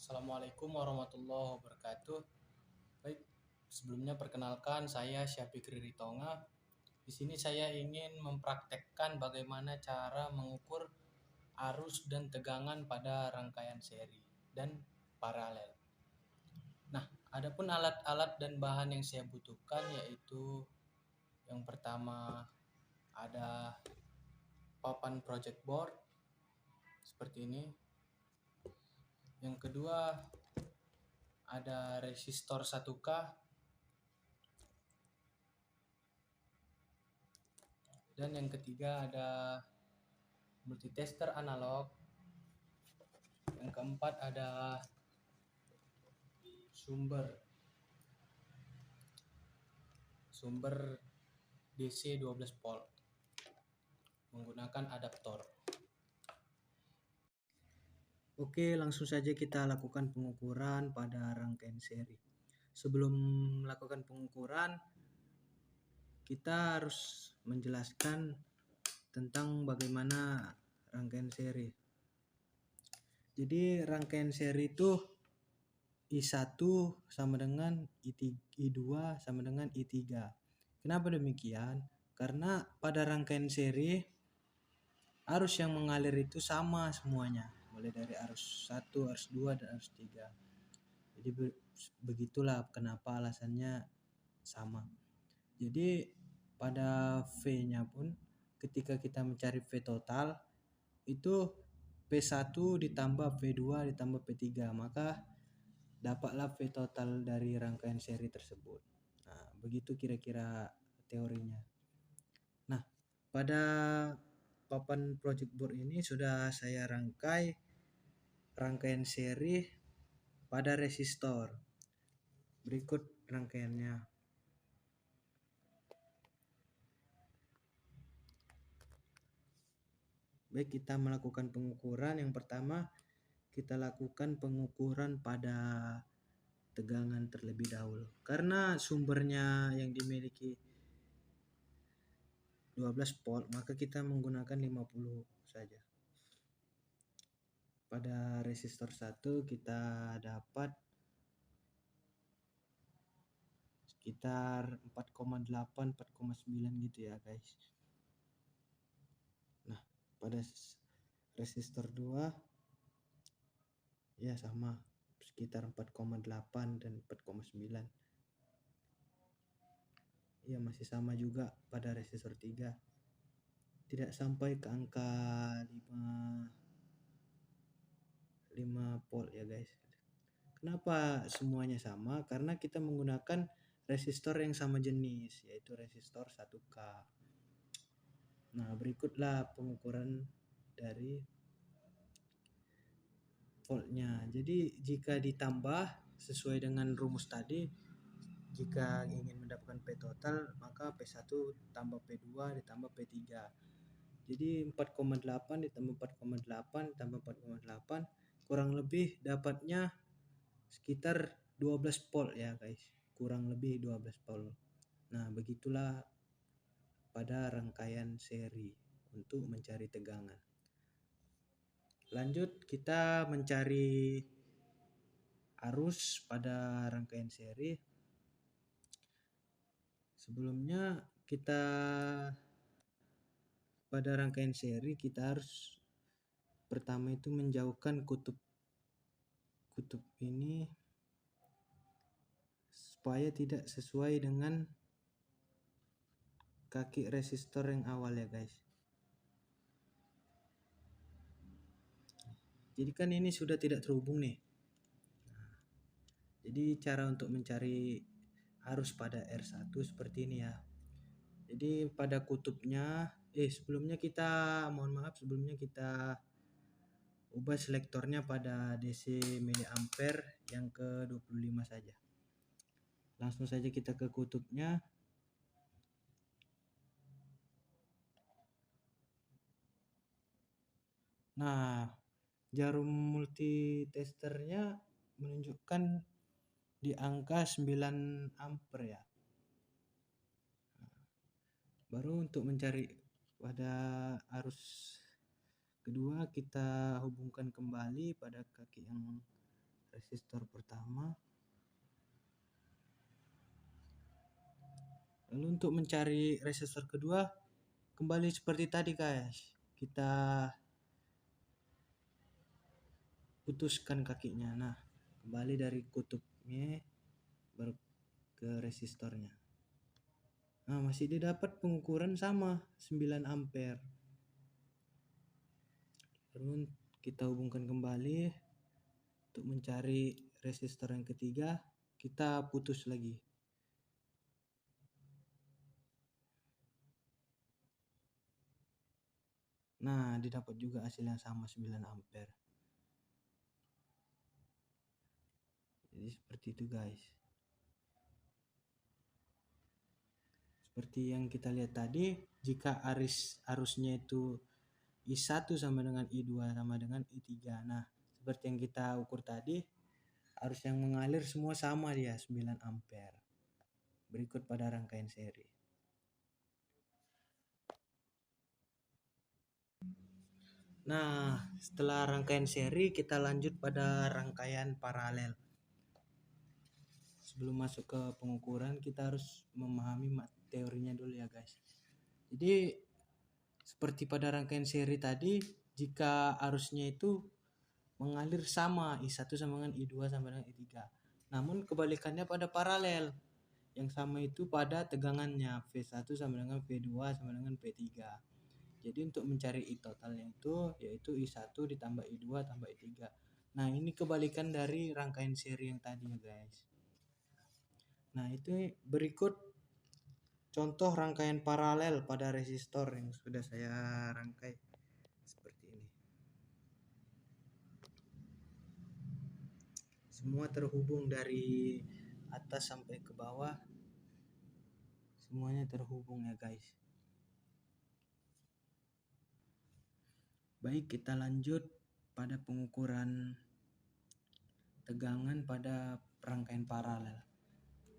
Assalamualaikum warahmatullahi wabarakatuh. Baik, sebelumnya perkenalkan saya Syafikri Ritonga. Di sini saya ingin mempraktekkan bagaimana cara mengukur arus dan tegangan pada rangkaian seri dan paralel. Nah, adapun alat-alat dan bahan yang saya butuhkan yaitu yang pertama ada papan project board seperti ini. Yang kedua ada resistor 1K. Dan yang ketiga ada multitester analog. Yang keempat ada sumber DC 12 volt menggunakan adaptor. Oke, langsung saja kita lakukan pengukuran pada rangkaian seri. Sebelum melakukan pengukuran, kita harus menjelaskan tentang bagaimana rangkaian seri. Jadi rangkaian seri itu I1 sama dengan I2 sama dengan I3. Kenapa demikian? Karena pada rangkaian seri arus yang mengalir itu sama semuanya, mulai dari arus 1, arus 2, dan arus 3. Jadi begitulah kenapa alasannya sama. Jadi pada V-nya pun ketika kita mencari V total itu P1 ditambah V2 ditambah P3, maka dapatlah V total dari rangkaian seri tersebut. Nah, begitu kira-kira teorinya. Nah, pada papan project board ini sudah saya rangkaian seri pada resistor. Berikut rangkaiannya. Baik, kita melakukan pengukuran. Yang pertama, kita lakukan pengukuran pada tegangan terlebih dahulu. Karena sumbernya yang dimiliki 12 volt, maka kita menggunakan 50 saja. Pada resistor 1 kita dapat sekitar 4,8 4,9 gitu ya guys. Nah, pada resistor 2 ya sama, sekitar 4,8 dan 4,9. Ya masih sama juga pada resistor 3. Tidak sampai ke angka 5 volt ya guys. Kenapa semuanya sama? Karena kita menggunakan resistor yang sama jenis, yaitu resistor 1K. Nah, berikutlah pengukuran dari voltnya. Jadi jika ditambah sesuai dengan rumus tadi, jika ingin mendapatkan P total, maka P1 tambah P2 ditambah P3. Jadi 4,8 ditambah 4,8 tambah 4,8 kurang lebih dapatnya sekitar 12 volt ya guys. Kurang lebih 12 volt. Nah, begitulah pada rangkaian seri untuk mencari tegangan. Lanjut, kita mencari arus pada rangkaian seri. Sebelumnya kita pada rangkaian seri kita harus pertama itu menjauhkan kutub ini supaya tidak sesuai dengan kaki resistor yang awal ya guys. Jadi kan ini sudah tidak terhubung nih. Nah, jadi cara untuk mencari arus pada R1 seperti ini ya. Jadi pada kutubnya sebelumnya kita ubah selektornya pada DC miliampere yang ke 25 saja. Langsung saja kita ke kutubnya. Nah, jarum multitesternya menunjukkan di angka 9 ampere ya. Baru untuk mencari pada arus kedua kita hubungkan kembali pada kaki yang resistor pertama. Lalu untuk mencari resistor kedua, kembali seperti tadi guys, kita putuskan kakinya. Nah, kembali dari kutubnya baru ke resistornya. Nah, masih didapat pengukuran sama 9 ampere. Lalu kita hubungkan kembali untuk mencari resistor yang ketiga, kita putus lagi. Nah, didapat juga hasil yang sama 9 ampere. Jadi seperti itu guys. Seperti yang kita lihat tadi, jika arusnya itu I1 sama dengan I2 sama dengan I3. Nah, seperti yang kita ukur tadi, arus yang mengalir semua sama dia 9 ampere. Berikut pada rangkaian seri. Nah, setelah rangkaian seri kita lanjut pada rangkaian paralel. Sebelum masuk ke pengukuran kita harus memahami teorinya dulu ya guys. Jadi seperti pada rangkaian seri tadi, jika arusnya itu mengalir sama I1 sama dengan I2 sama dengan I3. Namun kebalikannya pada paralel. Yang sama itu pada tegangannya V1 sama dengan V2 sama dengan V3. Jadi untuk mencari I totalnya itu yaitu I1 ditambah I2 tambah I3. Nah, ini kebalikan dari rangkaian seri yang tadi ya guys. Nah, itu berikut contoh rangkaian paralel pada resistor yang sudah saya rangkai seperti ini. Semua terhubung dari atas sampai ke bawah. Semuanya terhubung ya guys. Baik, kita lanjut pada pengukuran tegangan pada rangkaian paralel.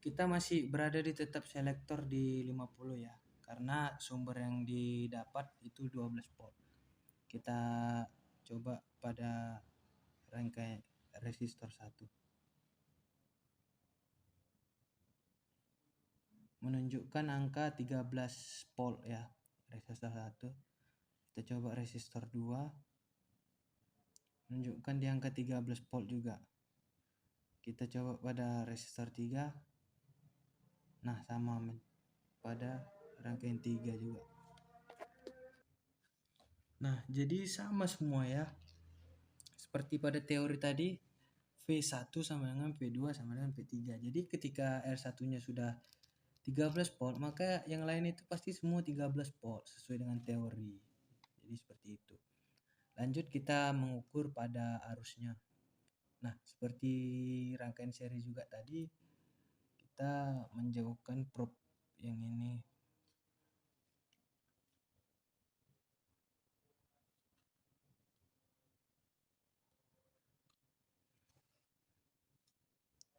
Kita masih berada di tetap selektor di 50 ya, karena sumber yang didapat itu 12 volt. Kita coba pada rangkaian resistor 1. Menunjukkan angka 13 volt ya, resistor 1. Kita coba resistor 2. Menunjukkan di angka 13 volt juga. Kita coba pada resistor 3. Nah, sama pada rangkaian 3 juga. Nah, jadi sama semua ya. Seperti pada teori tadi, V1 sama dengan V2 sama dengan V3. Jadi ketika R1-nya sudah 13 volt, maka yang lain itu pasti semua 13 volt sesuai dengan teori. Jadi seperti itu. Lanjut kita mengukur pada arusnya. Nah, seperti rangkaian seri juga tadi, kita menjauhkan probe yang ini.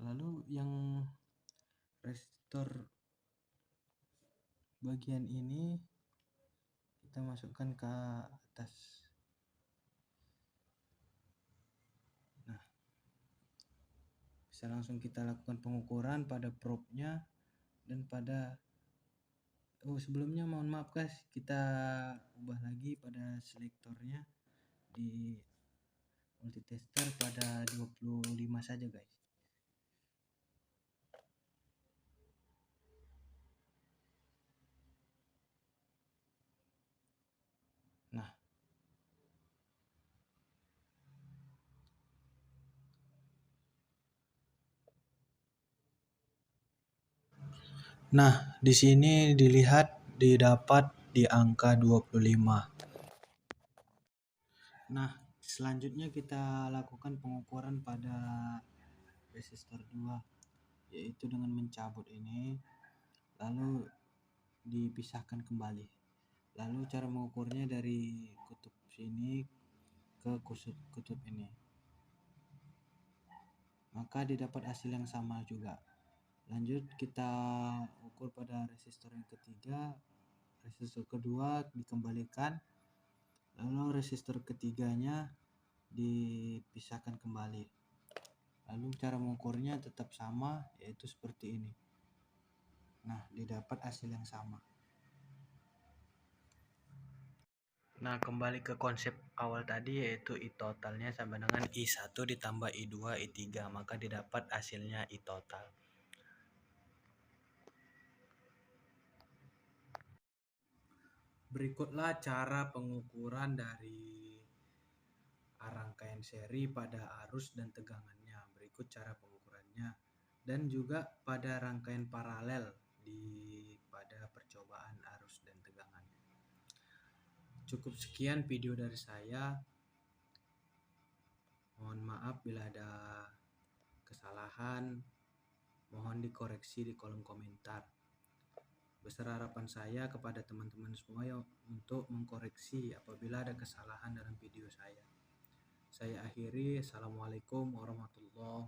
Lalu yang resistor bagian ini kita masukkan ke atas. Nah, bisa langsung kita lakukan pengukuran pada probe-nya dan pada sebelumnya mohon maaf guys, kita ubah lagi pada selektornya di multitester pada 25 saja guys. Nah, di sini dilihat didapat di angka 25. Nah, selanjutnya kita lakukan pengukuran pada resistor 2, yaitu dengan mencabut ini lalu dipisahkan kembali. Lalu cara mengukurnya dari kutub sini ke kutub ini. Maka didapat hasil yang sama juga. Lanjut kita ukur pada resistor yang ketiga, resistor kedua dikembalikan, lalu resistor ketiganya dipisahkan kembali. Lalu cara mengukurnya tetap sama, yaitu seperti ini. Nah, didapat hasil yang sama. Nah, kembali ke konsep awal tadi, yaitu I totalnya sama dengan I1 ditambah I2 I3, maka didapat hasilnya I total. Berikutlah cara pengukuran dari rangkaian seri pada arus dan tegangannya. Berikut cara pengukurannya. Dan juga pada rangkaian paralel pada percobaan arus dan tegangannya. Cukup sekian video dari saya. Mohon maaf bila ada kesalahan. Mohon dikoreksi di kolom komentar. Besar harapan saya kepada teman-teman semua untuk mengkoreksi apabila ada kesalahan dalam video saya. Saya akhiri. Assalamualaikum warahmatullahi